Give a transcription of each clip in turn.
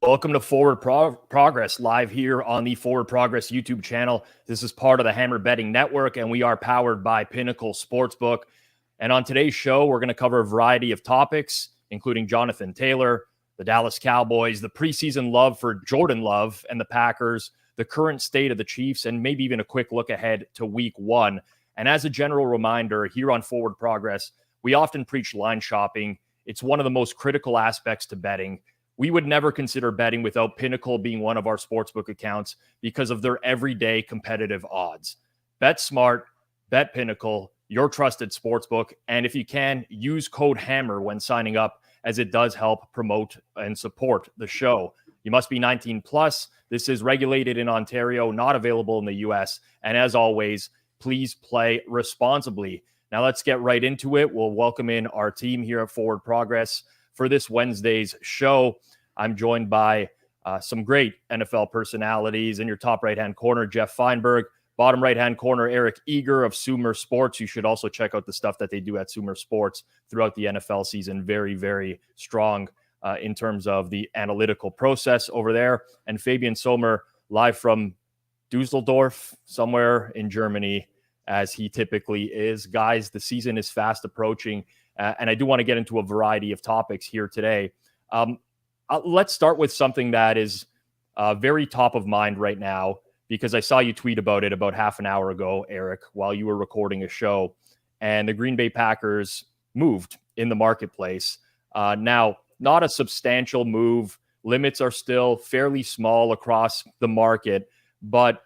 Welcome to Forward Progress, live here on the Forward Progress YouTube channel. This is part of the Hammer Betting Network, and we are powered by Pinnacle Sportsbook. And on today's show, we're going to cover a variety of topics, including Jonathan Taylor, the Dallas Cowboys, the preseason love for Jordan Love and the Packers, the current state of the Chiefs, and maybe even a quick look ahead to Week 1. And as a general reminder, here on Forward Progress, we often preach line shopping. It's one of the most critical aspects to betting. We would never consider betting without Pinnacle being one of our sportsbook accounts because of their everyday competitive odds. Bet smart, bet Pinnacle, your trusted sportsbook. And if you can, use code HAMMER when signing up, as it does help promote and support the show. You must be 19 plus. This is regulated in Ontario, not available in the US. And as always, please play responsibly. Now let's get right into it. We'll welcome in our team here at Forward Progress for this Wednesday's show. I'm joined by some great NFL personalities. In your top right-hand corner, Jeff Feinberg. Bottom right-hand corner, Eric Eager of Sumer Sports. You should also check out the stuff that they do at Sumer Sports throughout the NFL season. Very, very strong in terms of the analytical process over there. And Fabian Sommer, live from Dusseldorf, somewhere in Germany, as he typically is. Guys, the season is fast approaching. And I do want to get into a variety of topics here today. Let's start with something that is very top of mind right now, because I saw you tweet about it about half an hour ago, Eric, while you were recording a show. And the Green Bay Packers moved in the marketplace. Now, not a substantial move. Limits are still fairly small across the market. But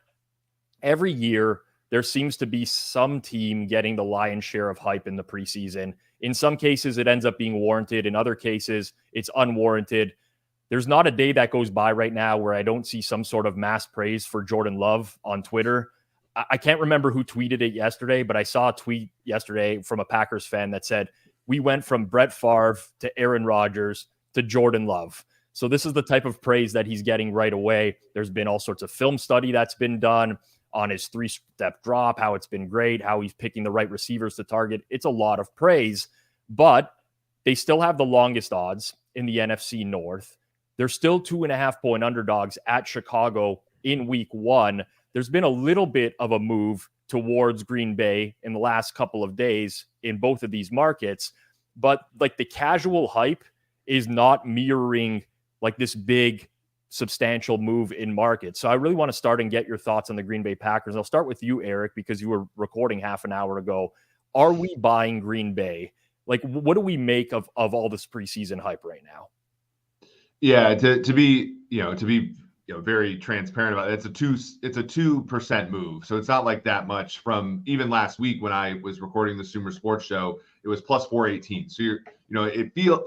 every year, there seems to be some team getting the lion's share of hype in the preseason. In some cases, it ends up being warranted. In other cases, it's unwarranted. There's not a day that goes by right now where I don't see some sort of mass praise for Jordan Love on Twitter. I can't remember who tweeted it yesterday, but I saw a tweet yesterday from a Packers fan that said, we went from Brett Favre to Aaron Rodgers to Jordan Love. So this is the type of praise that he's getting right away. There's been all sorts of film study that's been done on his three-step drop, how it's been great, how he's picking the right receivers to target. It's a lot of praise, but they still have the longest odds in the NFC North. They're still 2.5-point underdogs at Chicago in Week 1. There's been a little bit of a move towards Green Bay in the last couple of days in both of these markets, but like the casual hype is not mirroring like this big substantial move in market. So I really want to start and get your thoughts on the Green Bay Packers. I'll start with you, Eric, because you were recording half an hour ago. Are we buying Green Bay? Like, what do we make of all this preseason hype right now? Yeah, to be very transparent about it, it's a 2% move. So it's not like that much from even last week when I was recording the Sumer Sports show, it was plus 418. So it feels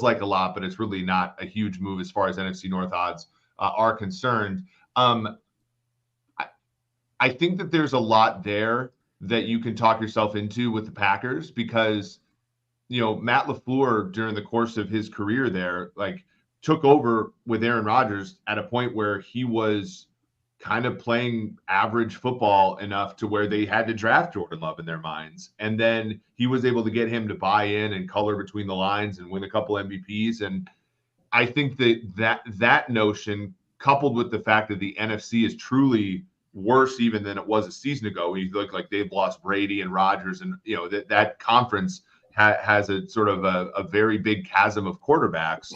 like a lot, but it's really not a huge move as far as NFC North odds are concerned. I think that there's a lot there that you can talk yourself into with the Packers because, Matt LaFleur during the course of his career there, took over with Aaron Rodgers at a point where he was kind of playing average football enough to where they had to draft Jordan Love in their minds. And then he was able to get him to buy in and color between the lines and win a couple MVPs. And I think that notion, coupled with the fact that the NFC is truly worse even than it was a season ago, when you look like they've lost Brady and Rodgers, and that conference has a sort of a very big chasm of quarterbacks.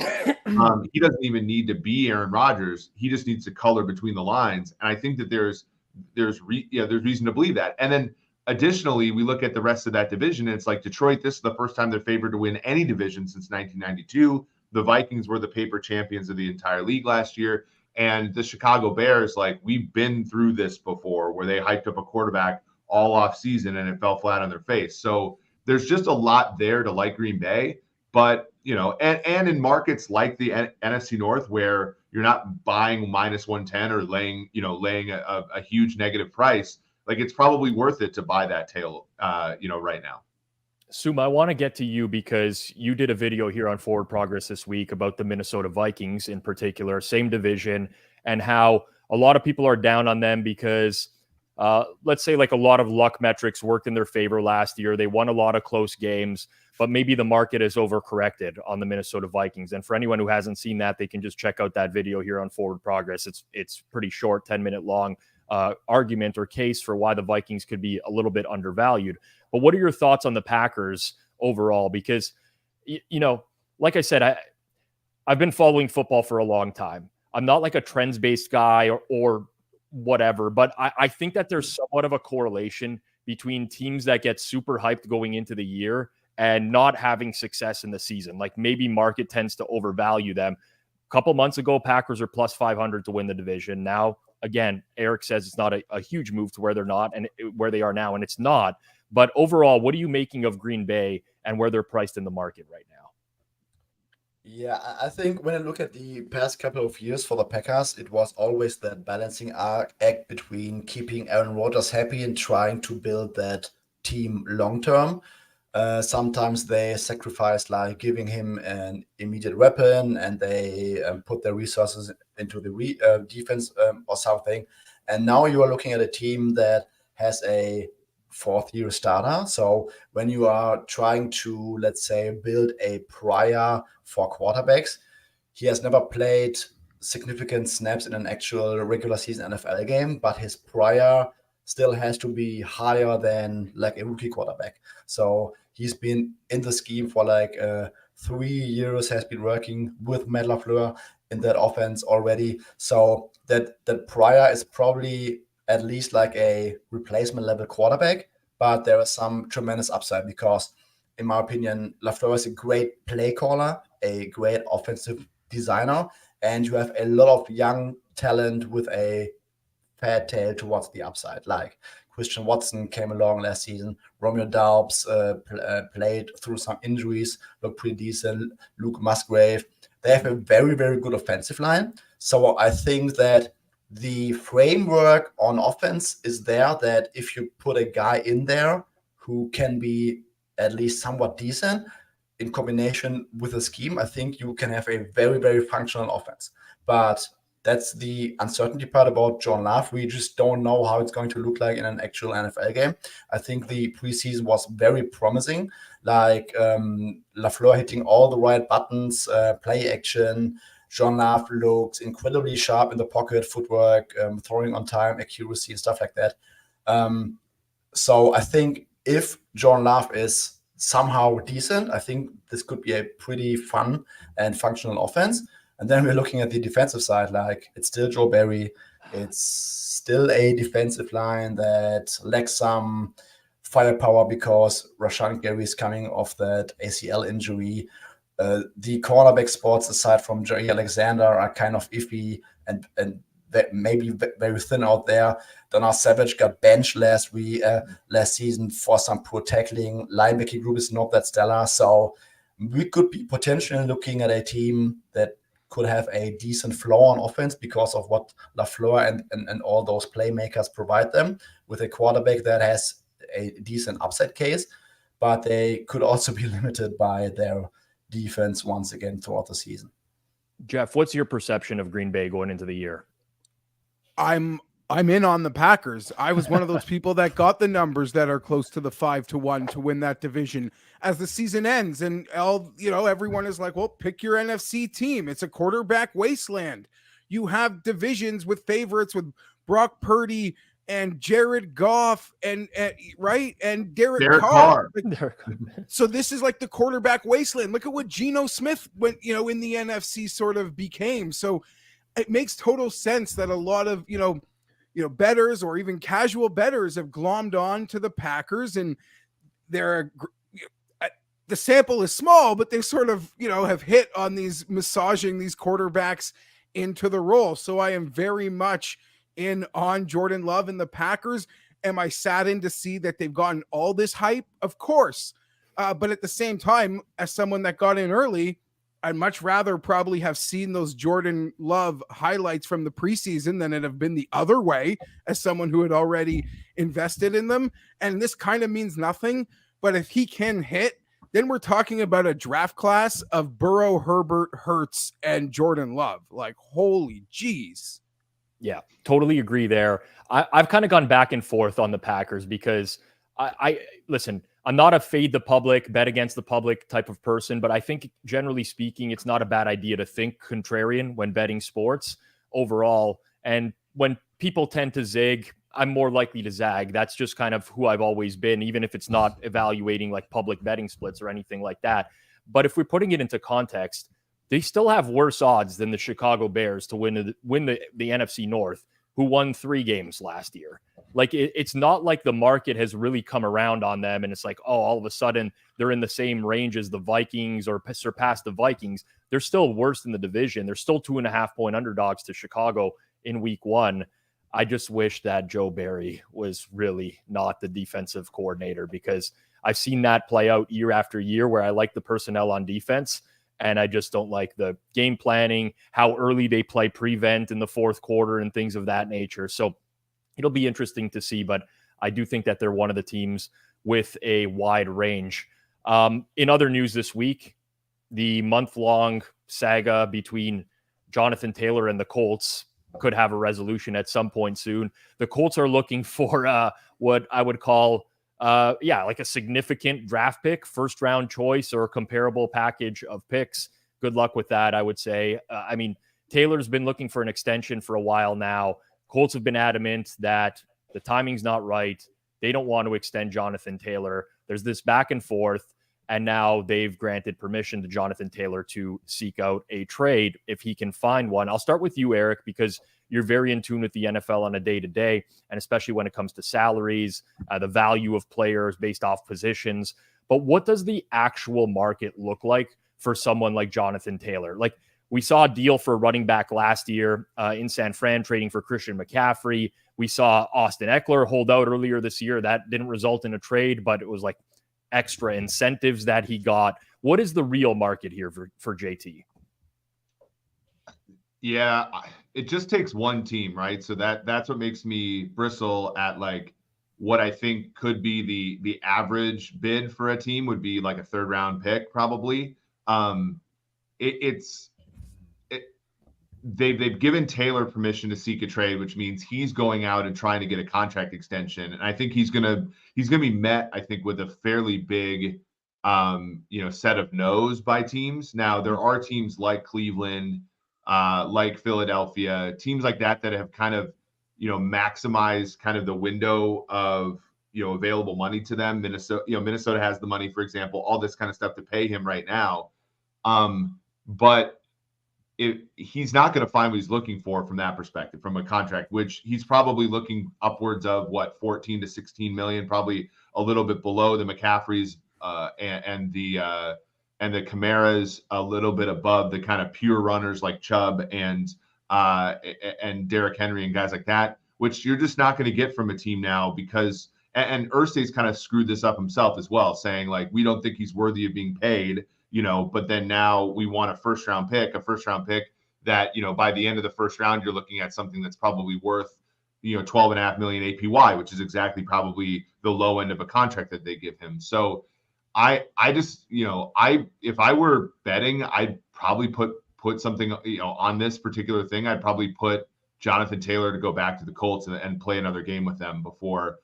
He doesn't even need to be Aaron Rodgers. He just needs to color between the lines. And I think that there's reason to believe that. And then additionally, we look at the rest of that division, and it's like Detroit, this is the first time they're favored to win any division since 1992. The Vikings were the paper champions of the entire league last year. And the Chicago Bears, we've been through this before where they hyped up a quarterback all off season and it fell flat on their face. So there's just a lot there to like Green Bay. But, and in markets like the NFC North where you're not buying minus 110 or laying a huge negative price, it's probably worth it to buy that tail, right now. Suma, I want to get to you because you did a video here on Forward Progress this week about the Minnesota Vikings in particular, same division, and how a lot of people are down on them because let's say like a lot of luck metrics worked in their favor last year. They won a lot of close games, but maybe the market is overcorrected on the Minnesota Vikings. And for anyone who hasn't seen that, they can just check out that video here on Forward Progress. It's pretty short, 10-minute long argument or case for why the Vikings could be a little bit undervalued. But what are your thoughts on the Packers overall? Because, you know, like I said, I've been following football for a long time. I'm not like a trends-based guy or whatever, but I think that there's somewhat of a correlation between teams that get super hyped going into the year and not having success in the season. Like maybe market tends to overvalue them. A couple months ago, Packers are plus 500 to win the division. Now, again, Eric says it's not a huge move to where they're not and where they are now, and it's not. But overall, what are you making of Green Bay and where they're priced in the market right now? Yeah, I think when I look at the past couple of years for the Packers, it was always that balancing act between keeping Aaron Rodgers happy and trying to build that team long term. Sometimes they sacrifice like giving him an immediate weapon and they put their resources into the defense or something. And now you are looking at a team that has a fourth-year starter. So when you are trying to, let's say, build a prior for quarterbacks, he has never played significant snaps in an actual regular season NFL game, but his prior still has to be higher than like a rookie quarterback. So he's been in the scheme for like 3 years, has been working with Matt LaFleur in that offense already. So that prior is probably at least like a replacement level quarterback, but there is some tremendous upside because, in my opinion, LaFleur is a great play caller, a great offensive designer, and you have a lot of young talent with a fat tail towards the upside. Like Christian Watson came along last season, Romeo Doubs played through some injuries, looked pretty decent, Luke Musgrave. They have a very, very good offensive line. So I think that the framework on offense is there, that if you put a guy in there who can be at least somewhat decent in combination with a scheme, I think you can have a very, very functional offense. But that's the uncertainty part about John Love. We just don't know how it's going to look like in an actual NFL game. I think the preseason was very promising, like LaFleur hitting all the right buttons, play action. John Love looks incredibly sharp in the pocket, footwork, throwing on time, accuracy, and stuff like that. So I think if John Love is somehow decent, I think this could be a pretty fun and functional offense. And then we're looking at the defensive side, like it's still Joe Barry. It's still a defensive line that lacks some firepower because Rashan Gary is coming off that ACL injury. The cornerback spots, aside from Jerry Alexander, are kind of iffy and maybe very thin out there. Donna Savage got benched last season for some poor tackling. Linebacking group is not that stellar. So we could be potentially looking at a team that could have a decent floor on offense because of what LaFleur and all those playmakers provide them, with a quarterback that has a decent upside case, but they could also be limited by their defense once again throughout the season. Jeff, what's your perception of Green Bay going into the year? I'm in on the Packers. I was one of those people that got the numbers that are close to the 5-1 to win that division as the season ends. And everyone is like, well, pick your NFC team. It's a quarterback wasteland. You have divisions with favorites with Brock Purdy and Jared Goff and Derek Carr. So this is like the quarterback wasteland. Look at what Geno Smith went, in the NFC sort of became. So it makes total sense that a lot of, bettors or even casual bettors have glommed on to the Packers, and the sample is small, but they sort of, have hit on massaging these quarterbacks into the role. So I am very much in on Jordan Love and the Packers. Am I saddened to see that they've gotten all this hype? Of course. But at the same time, as someone that got in early, I'd much rather probably have seen those Jordan Love highlights from the preseason than it have been the other way as someone who had already invested in them. And this kind of means nothing, but if he can hit, then we're talking about a draft class of Burrow, Herbert, Hurts, and Jordan Love. Like, holy geez. Yeah, totally agree there. I've kind of gone back and forth on the Packers because I listen, I'm not a fade the public, bet against the public type of person, but I think generally speaking, it's not a bad idea to think contrarian when betting sports overall. And when people tend to zig, I'm more likely to zag. That's just kind of who I've always been, even if it's not evaluating like public betting splits or anything like that. But if we're putting it into context, they still have worse odds than the Chicago Bears to win the NFC North, who won 3 games last year. Like it's not like the market has really come around on them and it's like, oh, all of a sudden they're in the same range as the Vikings or surpassed the Vikings. They're still worse in the division. They're still 2.5-point underdogs to Chicago in week 1. I just wish that Joe Barry was really not the defensive coordinator, because I've seen that play out year after year where I like the personnel on defense and I just don't like the game planning, how early they play prevent in the fourth quarter and things of that nature. So it'll be interesting to see, but I do think that they're one of the teams with a wide range. In other news this week, the month-long saga between Jonathan Taylor and the Colts could have a resolution at some point soon. The Colts are looking for what I would call like a significant draft pick, first round choice, or a comparable package of picks. Good luck with that, I would say. I mean, Taylor's been looking for an extension for a while now. Colts have been adamant that the timing's not right. They don't want to extend Jonathan Taylor. There's this back and forth, and now they've granted permission to Jonathan Taylor to seek out a trade if he can find one. I'll start with you, Eric, because you're very in tune with the NFL on a day-to-day, and especially when it comes to salaries, the value of players based off positions. But what does the actual market look like for someone like Jonathan Taylor? Like, we saw a deal for a running back last year in San Fran, trading for Christian McCaffrey. We saw Austin Eckler hold out earlier this year. That didn't result in a trade, but it was like extra incentives that he got. What is the real market here for JT? Yeah, it just takes one team, right? So that's what makes me bristle at like what I think could be the average bid for a team would be like a 3rd round pick, probably. They've given Taylor permission to seek a trade, which means he's going out and trying to get a contract extension. And I think he's gonna be met, I think, with a fairly big set of no's by teams. Now there are teams like Cleveland, like Philadelphia, teams like that have kind of maximized kind of the window of available money to them. Minnesota has the money, for example, all this kind of stuff to pay him right now. But he's not going to find what he's looking for from that perspective, from a contract, which he's probably looking upwards of 14 to 16 million, probably a little bit below the McCaffreys and the Kamaras, a little bit above the kind of pure runners like Chubb and Derrick Henry and guys like that, which you're just not going to get from a team now because, and Irsay's kind of screwed this up himself as well, saying like, we don't think he's worthy of being paid, but then now we want a first round pick that, by the end of the first round, you're looking at something that's probably worth, 12.5 million APY, which is exactly probably the low end of a contract that they give him. So I just, if I were betting, I'd probably put something, on this particular thing. I'd probably put Jonathan Taylor to go back to the Colts and play another game with them before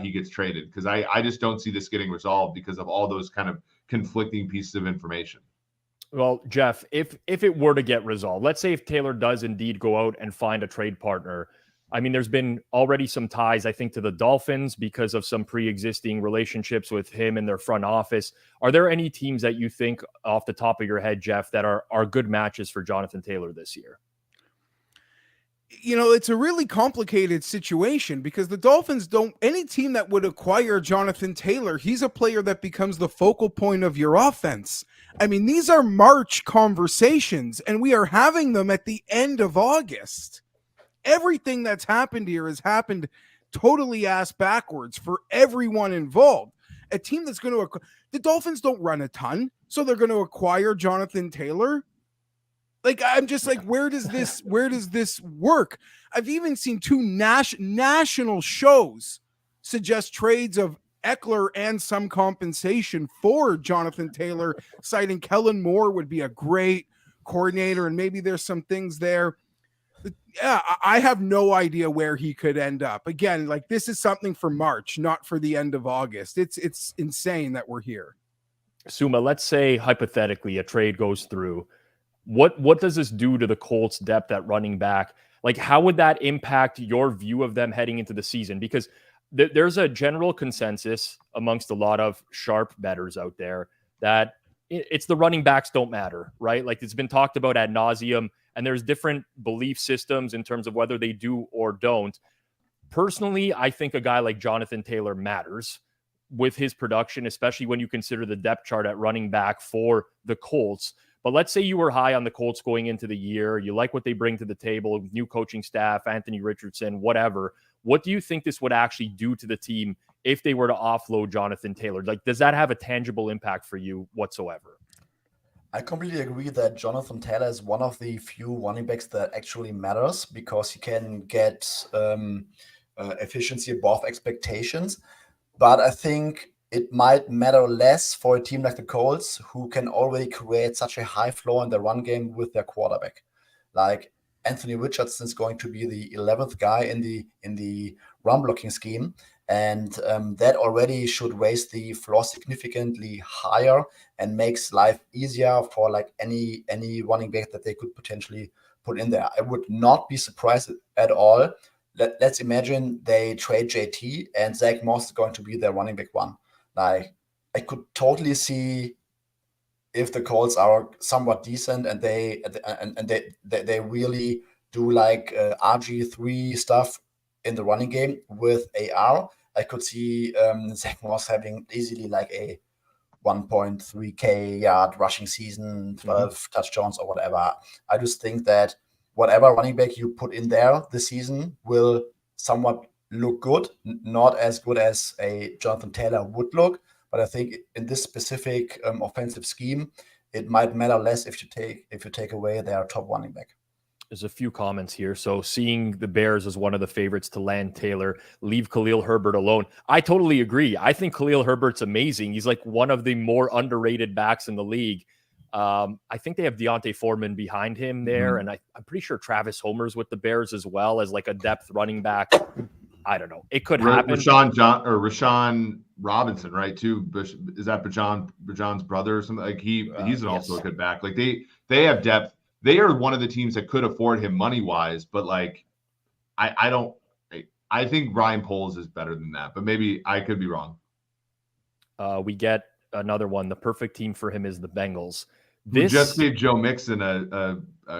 he gets traded. Because I just don't see this getting resolved because of all those kind of conflicting pieces of information. Well, Jeff, if it were to get resolved, let's say if Taylor does indeed go out and find a trade partner, I mean, there's been already some ties, I think, to the Dolphins because of some pre-existing relationships with him and their front office. Are there any teams that you think off the top of your head, Jeff, that are good matches for Jonathan Taylor this year? It's a really complicated situation because the Dolphins any team that would acquire Jonathan Taylor, he's a player that becomes the focal point of your offense. I mean, these are March conversations and we are having them at the end of August. Everything that's happened here has happened totally ass backwards for everyone involved. A team that's going to, the Dolphins don't run a ton, so they're going to acquire Jonathan Taylor. Like, I'm just like, where does this work? I've even seen 2 national shows suggest trades of Eckler and some compensation for Jonathan Taylor, citing Kellen Moore would be a great coordinator, and maybe there's some things there. Yeah, I have no idea where he could end up. Again, like this is something for March, not for the end of August. It's insane that we're here. Suma, let's say hypothetically a trade goes through. What does this do to the Colts' depth at running back? Like, how would that impact your view of them heading into the season? Because there's a general consensus amongst a lot of sharp bettors out there that it's the running backs don't matter, right? Like it's been talked about ad nauseum, and there's different belief systems in terms of whether they do or don't. Personally, I think a guy like Jonathan Taylor matters with his production, especially when you consider the depth chart at running back for the Colts. But let's say you were high on the Colts going into the year. You like what they bring to the table, new coaching staff, Anthony Richardson, whatever. What do you think this would actually do to the team if they were to offload Jonathan Taylor? Like, does that have a tangible impact for you whatsoever? I completely agree that Jonathan Taylor is one of the few running backs that actually matters because he can get efficiency above expectations. But I think it might matter less for a team like the Colts, who can already create such a high floor in the run game with their quarterback. Like Anthony Richardson is going to be the 11th guy in the run blocking scheme, and that already should raise the floor significantly higher and makes life easier for like any running back that they could potentially put in there. I would not be surprised at all. Let's imagine they trade JT and Zach Moss is going to be their running back one. Like I could totally see if the Colts are somewhat decent and they really do like RG3 stuff in the running game with AR. I could see Zach Moss having easily like a 1.3K yard rushing season, 12 touchdowns or whatever. I just think that whatever running back you put in there this season will somewhat look good, not as good as a Jonathan Taylor would look. But I think in this specific offensive scheme, it might matter less if you take away their top running back. There's a few comments here. So seeing the Bears as one of the favorites to land Taylor, leave Khalil Herbert alone. I totally agree. I think Khalil Herbert's amazing. He's like one of the more underrated backs in the league. I think they have Deontay Foreman behind him there. And I'm pretty sure Travis Homer's with the Bears as well as like a depth running back. I don't know. It could happen. Rashawn Robinson, right? Too. Is that Bajan's brother or something? Like he's also a good back. Like they have depth. They are one of the teams that could afford him money wise, but like I think Ryan Poles is better than that, but maybe I could be wrong. We get another one. The perfect team for him is the Bengals. This just gave Joe Mixon a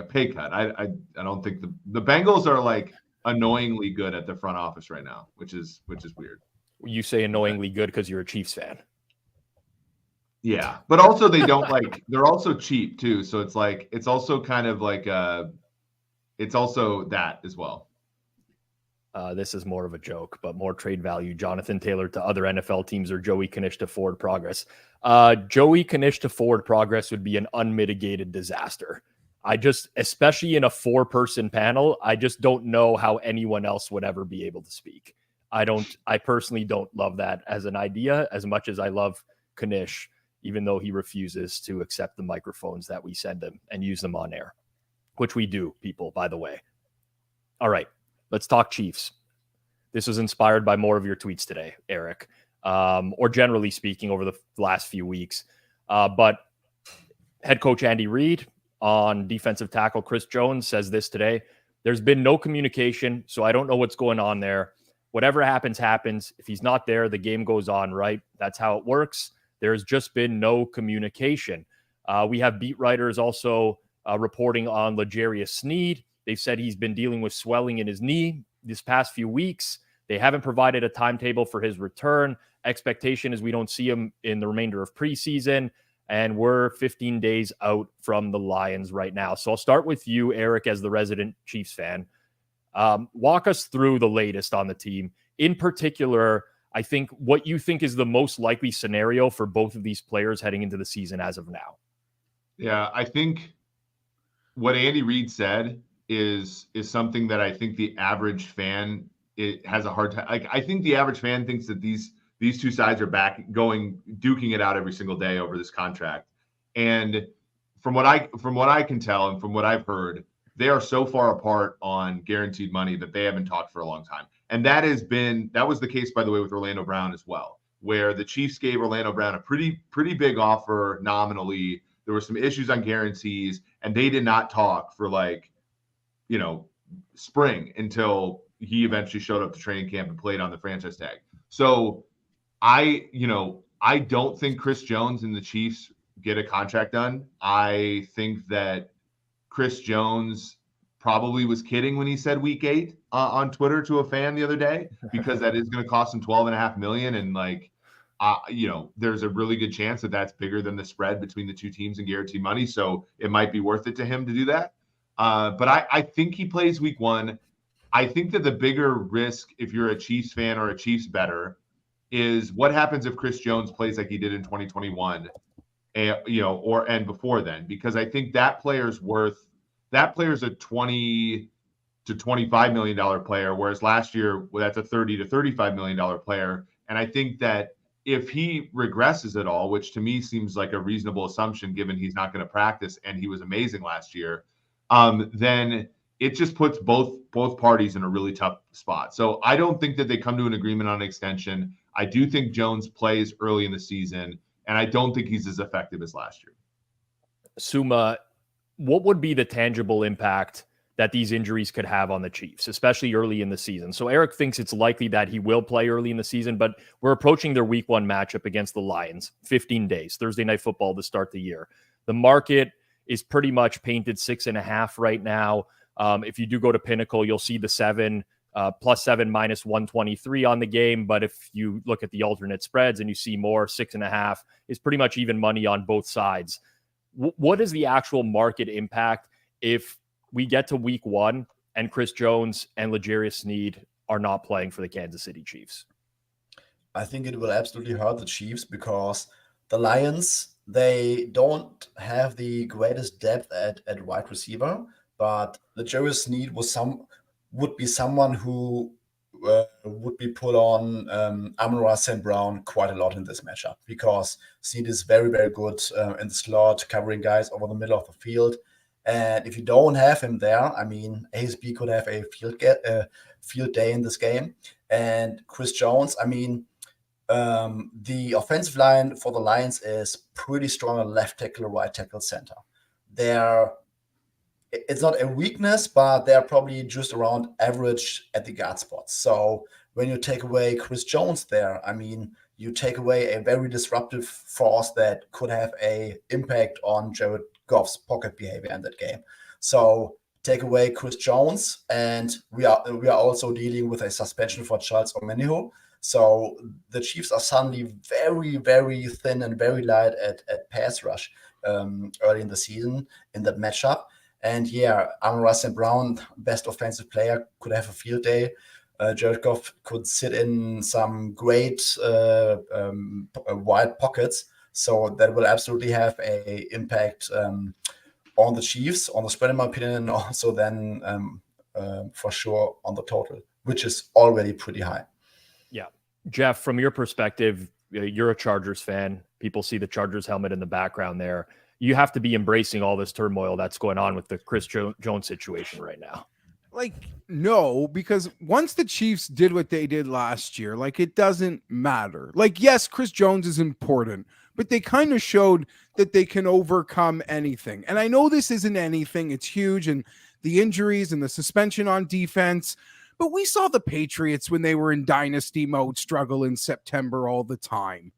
pay cut. I don't think the Bengals are like annoyingly good at the front office right now, which is weird. You say annoyingly good because you're a Chiefs fan. Yeah, but also they don't like they're also cheap too, so it's like it's also kind of like it's also that as well. This is more of a joke, but more trade value. Jonathan Taylor to other NFL teams or Joey Knish to Ford Progress. Joey Knish to Ford Progress would be an unmitigated disaster. Especially in a 4-person panel, I just don't know how anyone else would ever be able to speak. I personally don't love that as an idea as much as I love Knish, even though he refuses to accept the microphones that we send him and use them on air, which we do, people, by the way. All right, let's talk Chiefs. This was inspired by more of your tweets today, Eric, or generally speaking over the last few weeks. But head coach Andy Reid on defensive tackle Chris Jones says this today: there's been no communication, so I don't know what's going on there. Whatever happens, happens. If he's not there, the game goes on, right? That's how it works. There's just been no communication. We have beat writers also reporting on L'Jarius Sneed. They've said he's been dealing with swelling in his knee this past few weeks. They haven't provided a timetable for his return. Expectation is we don't see him in the remainder of preseason, and we're 15 days out from the Lions right now. So I'll start with you, Eric, as the resident Chiefs fan. Walk us through the latest on the team. In particular, I think what you think is the most likely scenario for both of these players heading into the season as of now. Yeah, I think what Andy Reid said is something that I think the average fan has a hard time. Like, I think the average fan thinks that these two sides are back duking it out every single day over this contract. And from what I can tell and from what I've heard, they are so far apart on guaranteed money that they haven't talked for a long time. And that was the case, by the way, with Orlando Brown as well, where the Chiefs gave Orlando Brown a pretty big offer nominally. There were some issues on guarantees, and they did not talk for spring until he eventually showed up to training camp and played on the franchise tag. So I don't think Chris Jones and the Chiefs get a contract done. I think that Chris Jones probably was kidding when he said week 8 on Twitter to a fan the other day, because that is going to cost him $12.5 million. And there's a really good chance that that's bigger than the spread between the two teams in guaranteed money. So it might be worth it to him to do that. But I think he plays week 1. I think that the bigger risk, if you're a Chiefs fan or a Chiefs bettor, is what happens if Chris Jones plays like he did in 2021, and before then, because I think that player's a 20 to $25 million player, whereas last year, that's a $30 to $35 million player. And I think that if he regresses at all, which to me seems like a reasonable assumption given he's not going to practice and he was amazing last year, then it just puts both parties in a really tough spot. So I don't think that they come to an agreement on an extension. I do think Jones plays early in the season, and I don't think he's as effective as last year. Suma, what would be the tangible impact that these injuries could have on the Chiefs, especially early in the season? So Eric thinks it's likely that he will play early in the season, but we're approaching their week 1 matchup against the Lions, 15 days, Thursday Night Football to start the year. The market is pretty much painted 6.5 right now. If you do go to Pinnacle, you'll see the 7, +7 -123 on the game. But if you look at the alternate spreads and you see more, 6.5 is pretty much even money on both sides. What is the actual market impact if we get to week 1 and Chris Jones and L'Jarius Sneed are not playing for the Kansas City Chiefs? I think it will absolutely hurt the Chiefs because the Lions, they don't have the greatest depth at wide receiver, but L'Jarius Sneed would be someone who would be put on Amon-Ra St. Brown quite a lot in this matchup, because Sneed is very, very good in the slot, covering guys over the middle of the field. And if you don't have him there, I mean, ASB could have a field day in this game. And Chris Jones, I mean, the offensive line for the Lions is pretty strong on left tackle, right tackle, center. It's not a weakness, but they're probably just around average at the guard spots. So when you take away Chris Jones there, I mean, you take away a very disruptive force that could have an impact on Jared Goff's pocket behavior in that game. So take away Chris Jones, and we are also dealing with a suspension for Charles Omenihu. So the Chiefs are suddenly very, very thin and very light at pass rush early in the season in that matchup. And yeah, Amon-Ra St. Brown, best offensive player, could have a field day. Jared Goff could sit in some great wide pockets. So that will absolutely have an impact on the Chiefs, on the spread, in my opinion, and also then for sure on the total, which is already pretty high. Yeah. Jeff, from your perspective, you're a Chargers fan. People see the Chargers helmet in the background there. You have to be embracing all this turmoil that's going on with the Chris Jones situation right now. No, because once the Chiefs did what they did last year, it doesn't matter. Yes, Chris Jones is important, but they kind of showed that they can overcome anything. And I know this isn't anything. It's huge, and the injuries and the suspension on defense. But we saw the Patriots when they were in dynasty mode struggle in September all the time.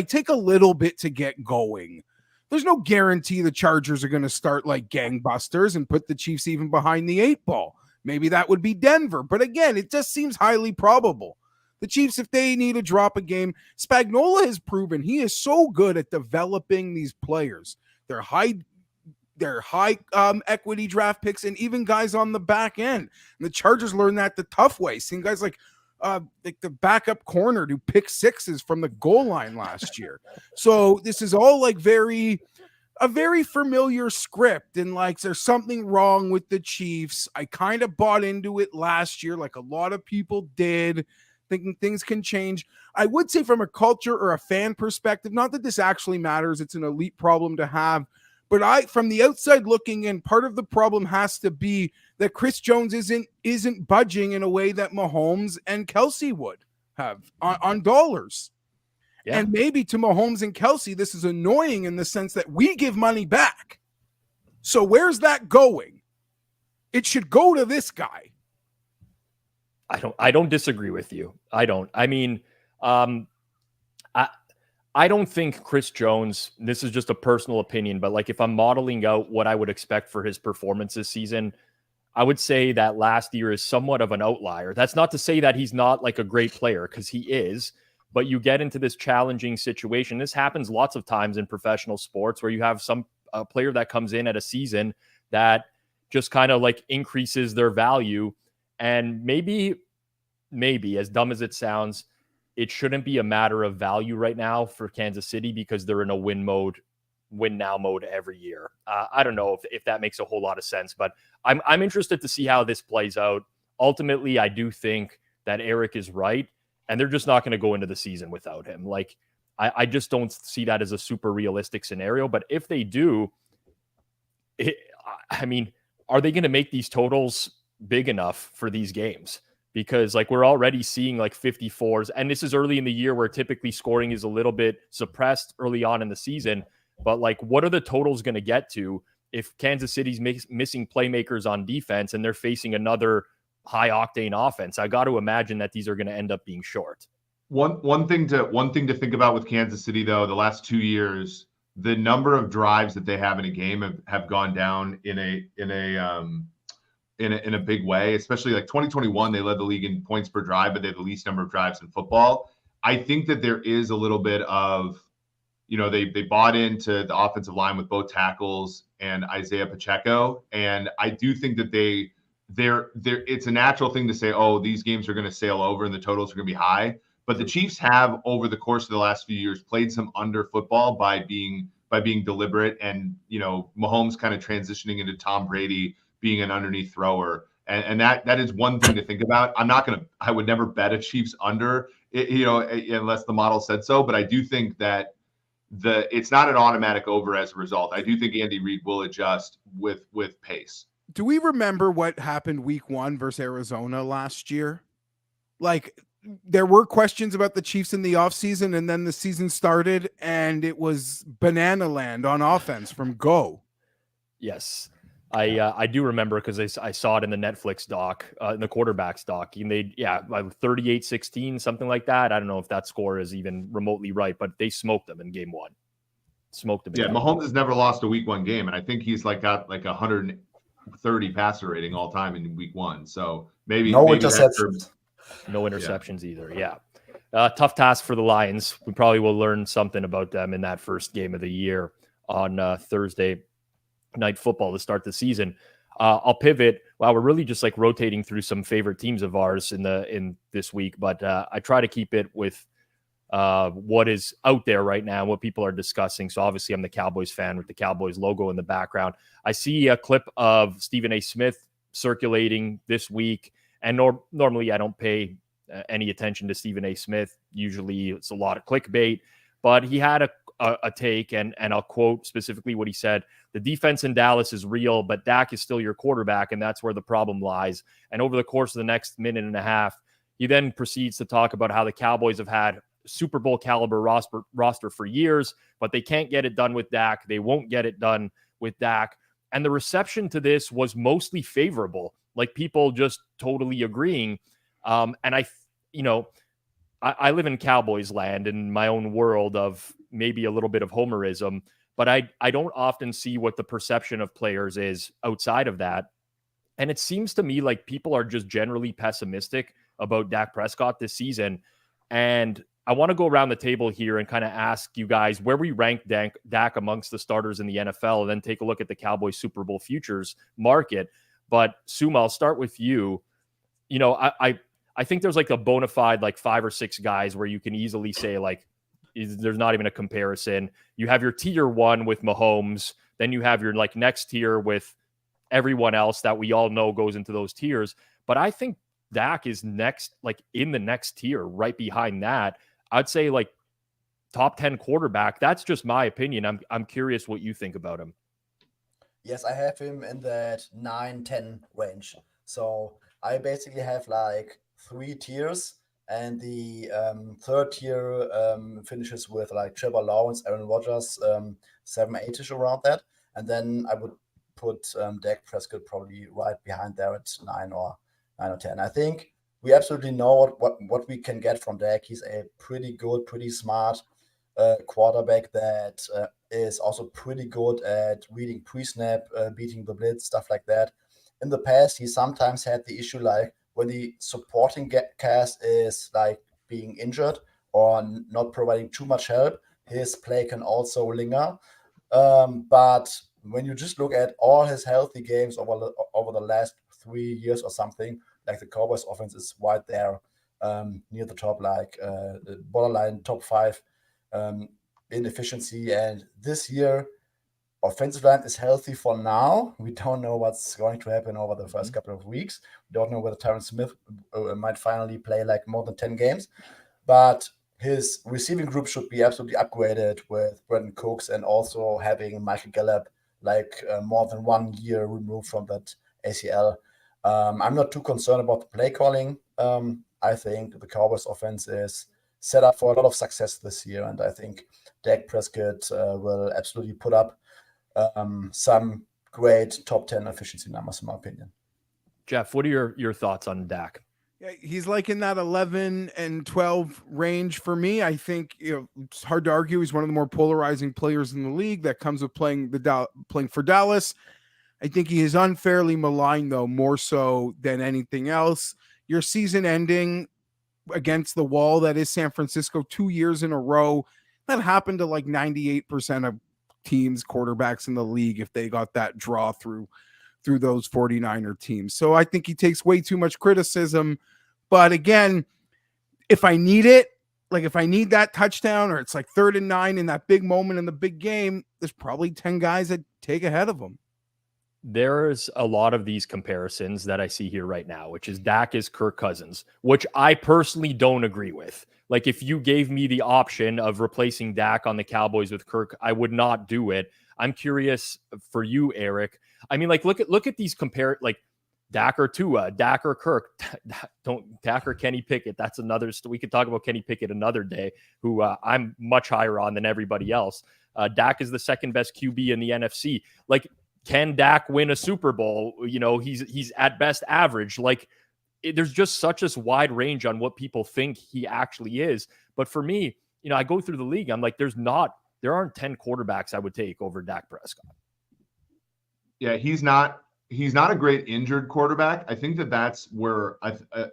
Take a little bit to get going. There's no guarantee the Chargers are going to start like gangbusters and put the Chiefs even behind the 8 ball. Maybe that would be Denver. But again, it just seems highly probable. The Chiefs, if they need to drop a game, Spagnuolo has proven he is so good at developing these players. They're high equity draft picks and even guys on the back end. And the Chargers learned that the tough way. Seeing guys like the backup corner do pick sixes from the goal line last year. So this is all a very familiar script, and there's something wrong with the Chiefs. I kind of bought into it last year, like a lot of people did, thinking things can change. I would say from a culture or a fan perspective, not that this actually matters, it's an elite problem to have, But from the outside looking in, part of the problem has to be that Chris Jones isn't budging in a way that Mahomes and Kelsey would have on dollars. Yeah. And maybe to Mahomes and Kelsey, this is annoying in the sense that we give money back. So where's that going? It should go to this guy. I don't disagree with you. I don't. I mean, I don't think Chris Jones, this is just a personal opinion, but like if I'm modeling out what I would expect for his performance this season, I would say that last year is somewhat of an outlier. That's not to say that he's not like a great player, because he is, but you get into this challenging situation. This happens lots of times in professional sports where you have some player that comes in at a season that just kind of like increases their value. And maybe as dumb as it sounds, it shouldn't be a matter of value right now for Kansas City because they're in a win now mode every year. I don't know if that makes a whole lot of sense, but I'm interested to see how this plays out. Ultimately, I do think that Eric is right, and they're just not going to go into the season without him. Like, I just don't see that as a super realistic scenario. But if they do, I mean, are they going to make these totals big enough for these games? Because like we're already seeing like 54s, and this is early in the year where typically scoring is a little bit suppressed early on in the season. But like, what are the totals going to get to if Kansas City's missing playmakers on defense and they're facing another high octane offense? I got to imagine that these are going to end up being short. One thing to think about with Kansas City though, the last 2 years, the number of drives that they have in a game have gone down in a big way, especially like 2021, they led the league in points per drive, but they have the least number of drives in football. I think that there is a little bit of, they bought into the offensive line with both tackles and Isaiah Pacheco. And I do think that it's a natural thing to say, oh, these games are going to sail over and the totals are going to be high. But the Chiefs have, over the course of the last few years, played some under football by being deliberate, and Mahomes kind of transitioning into Tom Brady being an underneath thrower, and that is one thing to think about. I would never bet a Chiefs under, unless the model said so. But I do think that it's not an automatic over as a result. I do think Andy Reid will adjust with pace. Do we remember what happened week 1 versus Arizona last year? Like, there were questions about the Chiefs in the offseason, and then the season started, and it was banana land on offense from go. Yes. I do remember because I saw it in the Netflix doc, in the quarterbacks doc. And they, 38-16, something like that. I don't know if that score is even remotely right, but they smoked them in game 1. Smoked them. Yeah, Mahomes has never lost a week 1 game, and I think he's got 130 passer rating all time in week 1. So maybe no interceptions. No interceptions either. Yeah. Tough task for the Lions. We probably will learn something about them in that first game of the year on Thursday Night Football to start the season. I'll pivot. Wow, we're really just like rotating through some favorite teams of ours in this week, but I try to keep it with what is out there right now, what people are discussing. So obviously I'm the Cowboys fan with the Cowboys logo in the background. I see a clip of Stephen A. Smith circulating this week, and normally I don't pay any attention to Stephen A. Smith. Usually it's a lot of clickbait, but he had a take, and I'll quote specifically what he said. The defense in Dallas is real, but Dak is still your quarterback, and that's where the problem lies. And over the course of the next minute and a half, he then proceeds to talk about how the Cowboys have had Super Bowl caliber roster for years, but they can't get it done with Dak. They won't get it done with Dak. And the reception to this was mostly favorable, like people just totally agreeing. And I live in Cowboys land in my own world of maybe a little bit of homerism, but I don't often see what the perception of players is outside of that. And it seems to me like people are just generally pessimistic about Dak Prescott this season. And I want to go around the table here and kind of ask you guys where we rank Dak amongst the starters in the NFL, and then take a look at the Cowboys Super Bowl futures market. But Suma, I'll start with you. I think there's like a bona fide like 5 or 6 guys where you can easily say like there's not even a comparison. You have your tier 1 with Mahomes, then you have your like next tier with everyone else that we all know goes into those tiers. But I think Dak is next, like in the next tier, right behind that. I'd say like top 10 quarterback. That's just my opinion. I'm curious what you think about him. Yes, I have him in that 9-10 range. So I basically have like 3 tiers, and the third tier finishes with like Trevor Lawrence, Aaron Rodgers, 7-8ish around that. And then I would put Dak Prescott probably right behind there at 9 or 10. I think we absolutely know what we can get from Dak. He's a pretty good, pretty smart quarterback that is also pretty good at reading pre-snap, beating the blitz, stuff like that. In the past, he sometimes had the issue like when the supporting cast is like being injured or not providing too much help, his play can also linger. But when you just look at all his healthy games over the last 3 years or something, like the Cowboys offense is right there near the top, like borderline top 5 in efficiency. And this year, offensive line is healthy for now. We don't know what's going to happen over the first couple of weeks. We don't know whether Tyron Smith might finally play like more than 10 games. But his receiving group should be absolutely upgraded with Brandon Cooks and also having Michael Gallup like more than 1 year removed from that ACL. I'm not too concerned about the play calling. I think the Cowboys offense is set up for a lot of success this year, and I think Dak Prescott will absolutely put up some great top 10 efficiency numbers, in my opinion. Jeff, what are your thoughts on Dak? Yeah, he's like in that 11 and 12 range for me. I think it's hard to argue. He's one of the more polarizing players in the league. That comes with playing for Dallas. I think he is unfairly maligned, though, more so than anything else. Your season ending against the wall that is San Francisco 2 years in a row. That happened to like 98% of teams, quarterbacks in the league, if they got that draw through those 49er teams. So I think he takes way too much criticism. But again, if I need it, like if I need that touchdown or it's like 3rd and 9 in that big moment in the big game, there's probably 10 guys that take ahead of him. There's a lot of these comparisons that I see here right now, which is Dak is Kirk Cousins, which I personally don't agree with. Like if you gave me the option of replacing Dak on the Cowboys with Kirk, I would not do it. I'm curious for you, Eric. I mean, like look at these like Dak or Tua, Dak or Kirk, Dak or Kenny Pickett. That's another. We could talk about Kenny Pickett another day, who I'm much higher on than everybody else. Dak is the second best QB in the NFC. Like, can Dak win a Super Bowl? He's at best average. Like, there's just such a wide range on what people think he actually is. But for me, I go through the league. I'm like, there aren't 10 quarterbacks I would take over Dak Prescott. Yeah, he's not a great injured quarterback. I think that's where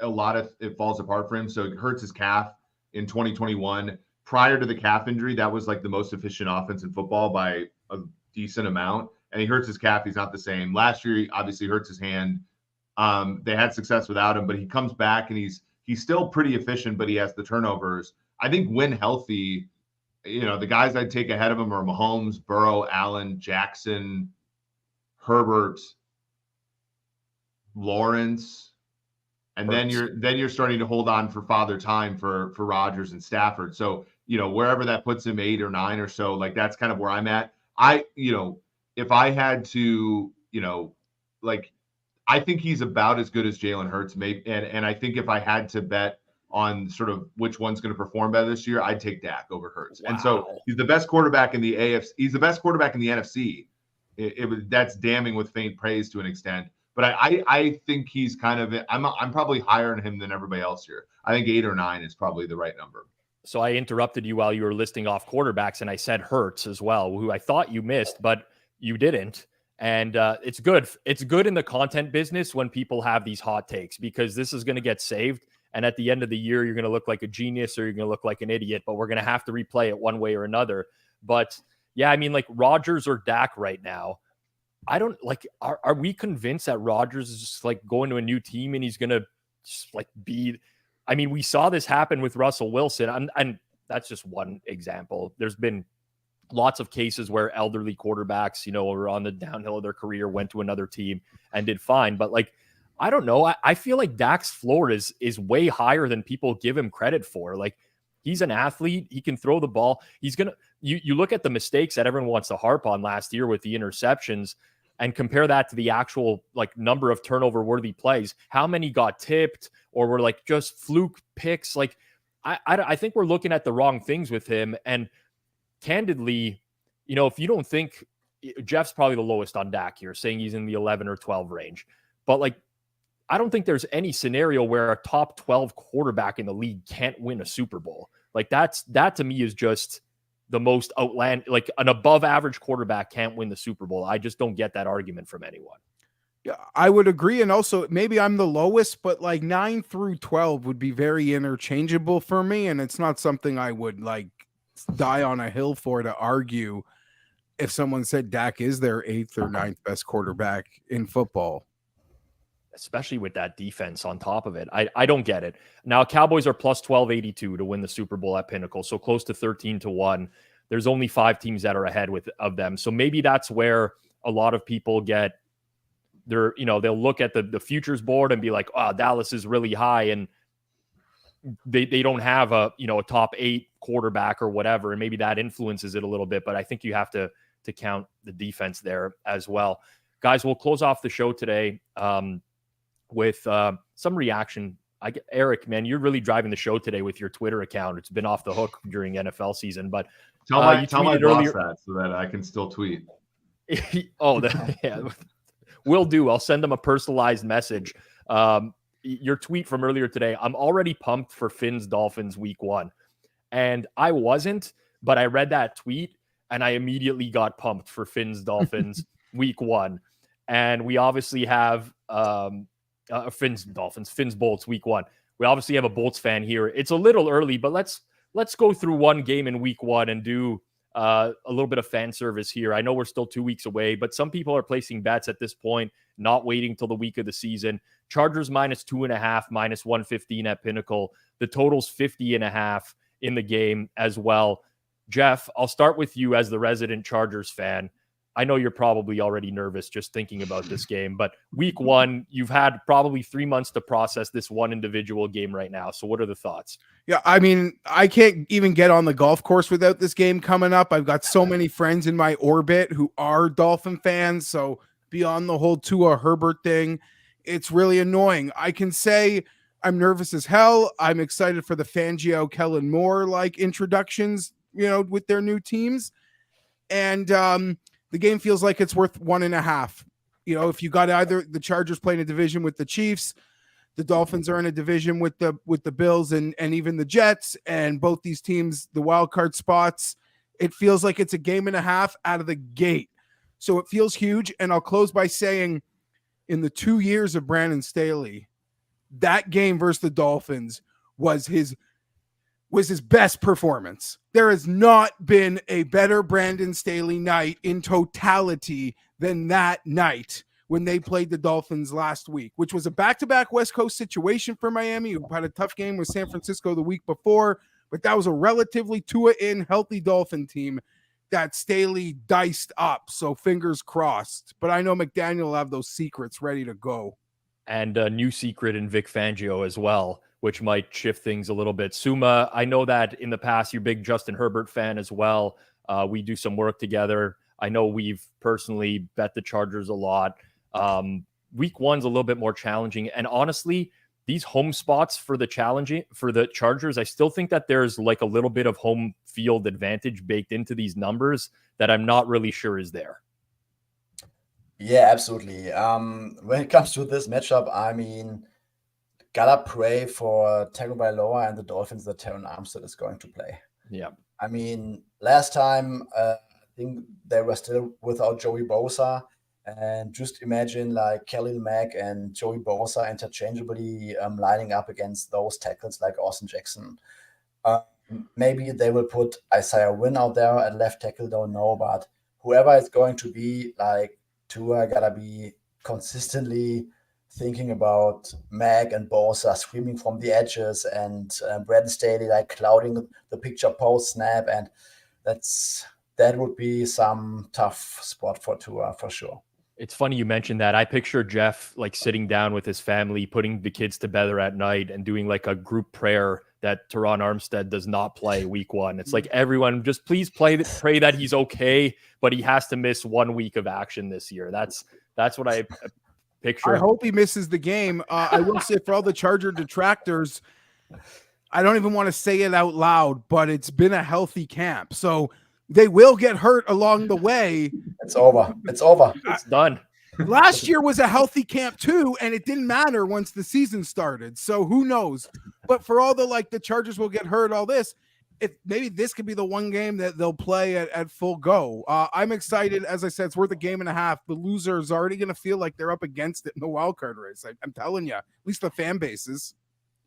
a lot of it falls apart for him. So it hurts his calf in 2021. Prior to the calf injury, that was like the most efficient offense in football by a decent amount. And he hurts his calf. He's not the same. Last year, he obviously hurts his hand. They had success without him, but he comes back and he's still pretty efficient, but he has the turnovers. I think when healthy, the guys I'd take ahead of him are Mahomes, Burrow, Allen, Jackson, Herbert, Lawrence, and then you're starting to hold on for father time for Rodgers and Stafford. So, wherever that puts him 8 or 9 or so, like that's kind of where I'm at. If I had to, I think he's about as good as Jalen Hurts, maybe. And I think if I had to bet on sort of which one's going to perform better this year, I'd take Dak over Hurts. Wow. And so he's the best quarterback in the AFC. He's the best quarterback in the NFC. That's damning with faint praise to an extent. But I think he's kind of I'm probably higher on him than everybody else here. I think 8 or 9 is probably the right number. So I interrupted you while you were listing off quarterbacks, and I said Hurts as well, who I thought you missed, but you didn't. And it's good. It's good in the content business when people have these hot takes, because this is going to get saved. And at the end of the year, you're going to look like a genius or you're going to look like an idiot, but we're going to have to replay it one way or another. But yeah, I mean, like Rodgers or Dak right now, I don't like, are we convinced that Rodgers is just like going to a new team and he's going to just like be, I mean, we saw this happen with Russell Wilson, and that's just one example. There's been lots of cases where elderly quarterbacks, were on the downhill of their career, went to another team and did fine. But like, I don't know. I feel like Dak's floor is way higher than people give him credit for. Like, he's an athlete. He can throw the ball. He's going to, you look at the mistakes that everyone wants to harp on last year with the interceptions. and compare that to the actual like number of turnover worthy plays. How many got tipped or were like just fluke picks? Like I think we're looking at the wrong things with him. And candidly, you know, if you don't think Jeff's probably the lowest on Dak here, saying he's in the 11 or 12 range, but like, I don't think there's any scenario where a top 12 quarterback in the league can't win a Super Bowl. Like that to me is just the most outland, like an above average quarterback can't win the Super Bowl. I just don't get that argument from anyone. Yeah, I would agree. And also maybe I'm the lowest, but like 9 through 12 would be very interchangeable for me. And it's not something I would like die on a hill for to argue if someone said Dak is their 8th or 9th best quarterback in football. Especially with that defense on top of it. I don't get it. Now, Cowboys are plus 1282 to win the Super Bowl at Pinnacle, so close to 13-1. There's only 5 teams that are ahead of them. So maybe that's where a lot of people get their, you know, they'll look at the futures board and be like, oh, Dallas is really high. And they don't have a top 8 quarterback or whatever. And maybe that influences it a little bit. But I think you have to count the defense there as well. Guys, we'll close off the show today with some reaction. Eric, man, you're really driving the show today with your Twitter account. It's been off the hook during NFL season, but tell my boss that so that I can still tweet. Yeah, will do. I'll send them a personalized message. Your tweet from earlier today, I'm already pumped for Finn's Dolphins week 1. And I wasn't, but I read that tweet and I immediately got pumped for Finn's Dolphins week 1. And we obviously have Finn's Bolts week 1. We obviously have a Bolts fan here. It's a little early, but let's go through one game in week 1 and do a little bit of fan service here. I know we're still 2 weeks away, but some people are placing bets at this point, not waiting till the week of the season. Chargers minus 2.5, minus 115 at Pinnacle. The total's 50.5 in the game as well. Jeff, I'll start with you as the resident Chargers fan. I know you're probably already nervous just thinking about this game, but week 1, you've had probably 3 months to process this one individual game right now. So what are the thoughts? Yeah, I mean, I can't even get on the golf course without this game coming up. I've got so many friends in my orbit who are Dolphin fans. So beyond the whole Tua Herbert thing, it's really annoying. I can say I'm nervous as hell. I'm excited for the Fangio, Kellen Moore like introductions, with their new teams. And the game feels like it's worth 1.5. If you got either the Chargers playing a division with the Chiefs, the Dolphins are in a division with the Bills and even the Jets, and both these teams, the wild card spots, it feels like it's a 1.5 out of the gate. So it feels huge. And I'll close by saying, in the 2 years of Brandon Staley, that game versus the Dolphins was his best performance. There has not been a better Brandon Staley night in totality than that night when they played the Dolphins last week, which was a back-to-back West Coast situation for Miami, who had a tough game with San Francisco the week before, but that was a relatively Tua-in healthy Dolphin team that Staley diced up, so fingers crossed. But I know McDaniel will have those secrets ready to go. And a new secret in Vic Fangio as well, which might shift things a little bit. Suma, I know that in the past you're a big Justin Herbert fan as well. We do some work together. I know we've personally bet the Chargers a lot. Week 1's a little bit more challenging. And honestly, these home spots for the Chargers, I still think that there's like a little bit of home field advantage baked into these numbers that I'm not really sure is there. Yeah, absolutely. When it comes to this matchup, I mean, gotta pray for Tagovailoa and the Dolphins that Terron Armstead is going to play. Yeah. I mean, last time, I think they were still without Joey Bosa. And just imagine like Khalil Mack and Joey Bosa interchangeably lining up against those tackles like Austin Jackson. Maybe they will put Isaiah Wynn out there at left tackle, don't know. But whoever it's going to be, like Tua, gotta be consistently thinking about Mack and Bosa screaming from the edges and Brandon Staley like clouding the picture post snap. And that would be some tough spot for Tua for sure. It's funny you mentioned that. I picture Jeff like sitting down with his family, putting the kids to bed at night and doing like a group prayer that Teron Armstead does not play week 1. It's like, everyone just please pray that he's okay, but he has to miss 1 week of action this year. That's what I picture. I hope he misses the game. I will say, for all the Charger detractors, I don't even want to say it out loud, but it's been a healthy camp. So they will get hurt along the way. It's over. It's done. Last year was a healthy camp too, and it didn't matter once the season started. So who knows? But for all the Chargers will get hurt, all this, maybe this could be the one game that they'll play at full go. I'm excited. As I said, it's worth a game and a half. The loser is already going to feel like they're up against it in the wild card race. I'm telling you, at least the fan bases.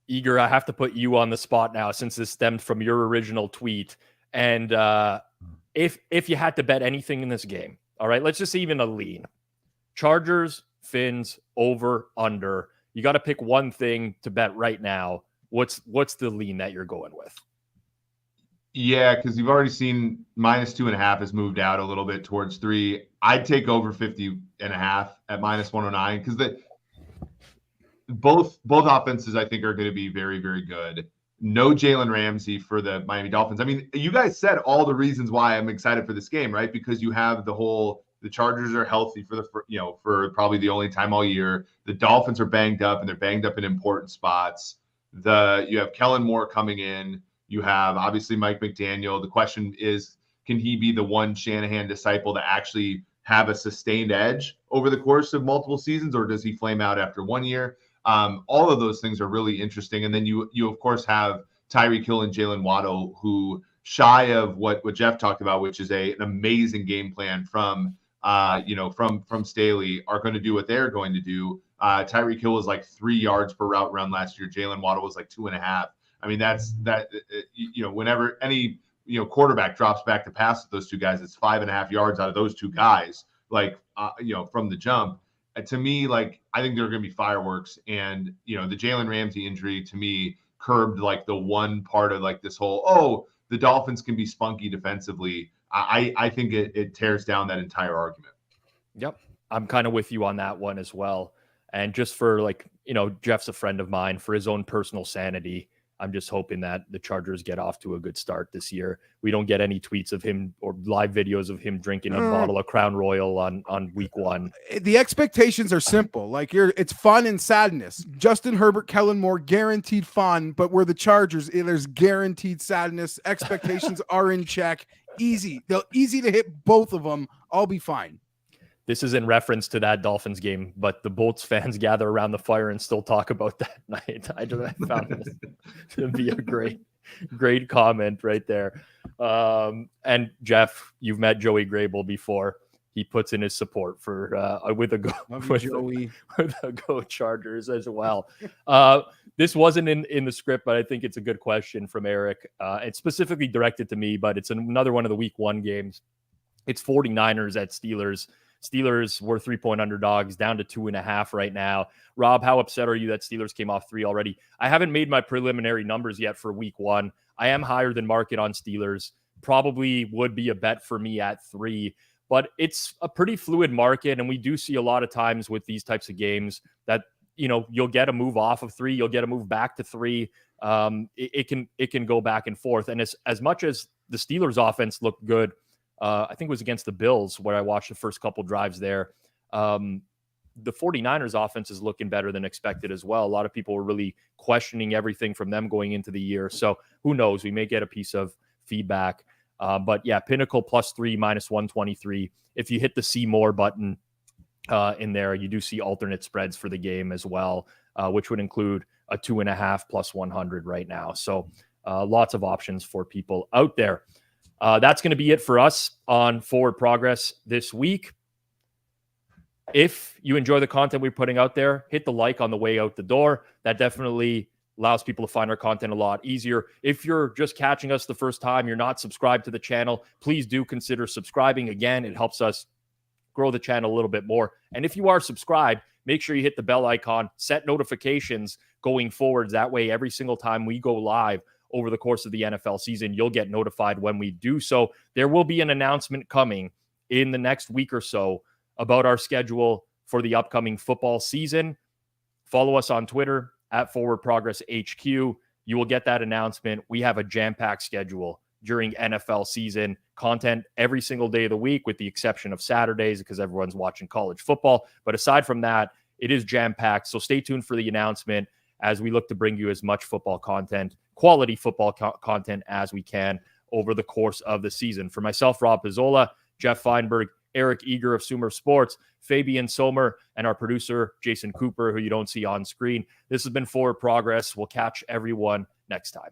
Eager, I have to put you on the spot now, since this stemmed from your original tweet. And if you had to bet anything in this game, all right, let's just even a lean. Chargers, Fins, over, under. You got to pick one thing to bet right now. What's the lean that you're going with? Yeah, because you've already seen -2.5 has moved out a little bit towards 3. I'd take over 50.5 at -109, because both offenses, I think, are going to be very, very good. No Jalen Ramsey for the Miami Dolphins. I mean, you guys said all the reasons why I'm excited for this game, right? Because you have the Chargers are healthy for probably the only time all year. The Dolphins are banged up, and they're banged up in important spots. You have Kellen Moore coming in. You have, obviously, Mike McDaniel. The question is, can he be the one Shanahan disciple to actually have a sustained edge over the course of multiple seasons, or does he flame out after 1 year? All of those things are really interesting. And then you of course have Tyreek Hill and Jalen Waddle, who, shy of what Jeff talked about, which is an amazing game plan from Staley, are going to do what they're going to do. Tyreek Hill was like 3 yards per route run last year. Jalen Waddle was like 2.5. I mean, whenever any quarterback drops back to pass with those two guys, it's 5.5 yards out of those two guys, from the jump. To me, I think they're going to be fireworks. And the Jalen Ramsey injury, to me, curbed the one part of this whole, the Dolphins can be spunky defensively. I think it tears down that entire argument. Yep, I'm kind of with you on that one as well. And just for Jeff's a friend of mine, for his own personal sanity, I'm just hoping that the Chargers get off to a good start this year. We don't get any tweets of him or live videos of him drinking a bottle of Crown Royal on week 1. The expectations are simple. It's fun and sadness. Justin Herbert, Kellen Moore, guaranteed fun, but we're the Chargers. There's guaranteed sadness. Expectations are in check. Easy. They're easy to hit both of them. I'll be fine. This is in reference to that Dolphins game, but the Bolts fans gather around the fire and still talk about that night. I found this to be a great comment right there. And Jeff, you've met Joey Grable before. He puts in his support for with a go Chargers as well. This wasn't in the script, but I think it's a good question from Eric. It's specifically directed to me, but it's another one of the week 1 games. It's 49ers at Steelers. Steelers were 3-point underdogs, down to 2.5 right now. Rob, how upset are you that Steelers came off 3 already? I haven't made my preliminary numbers yet for week 1. I am higher than market on Steelers. Probably would be a bet for me at 3, but it's a pretty fluid market. And we do see a lot of times with these types of games that, you'll get a move off of 3, you'll get a move back to 3. It can go back and forth. And as much as the Steelers offense looked good, I think it was against the Bills where I watched the first couple drives there. The 49ers offense is looking better than expected as well. A lot of people were really questioning everything from them going into the year. So who knows? We may get a piece of feedback. But yeah, Pinnacle +3, -123. If you hit the see more button in there, you do see alternate spreads for the game as well, which would include a 2.5 +100 right now. So lots of options for people out there. That's going to be it for us on Forward Progress this week. If you enjoy the content we're putting out there, hit the like on the way out the door. That definitely allows people to find our content a lot easier. If you're just catching us the first time, you're not subscribed to the channel, please do consider subscribing. Again, it helps us grow the channel a little bit more. And if you are subscribed, make sure you hit the bell icon, set notifications going forwards. That way, every single time we go live over the course of the NFL season, you'll get notified when we do so. There will be an announcement coming in the next week or so about our schedule for the upcoming football season. Follow us on Twitter at Forward Progress HQ. You will get that announcement. We have a jam-packed schedule during NFL season, content every single day of the week, with the exception of Saturdays because everyone's watching college football. But aside from that, it is jam-packed. So stay tuned for the announcement as we look to bring you as much football content, quality football content as we can over the course of the season. For myself, Rob Pizzola, Jeff Feinberg, Eric Eager of Sumer Sports, Fabian Sommer, and our producer, Jason Cooper, who you don't see on screen. This has been Forward Progress. We'll catch everyone next time.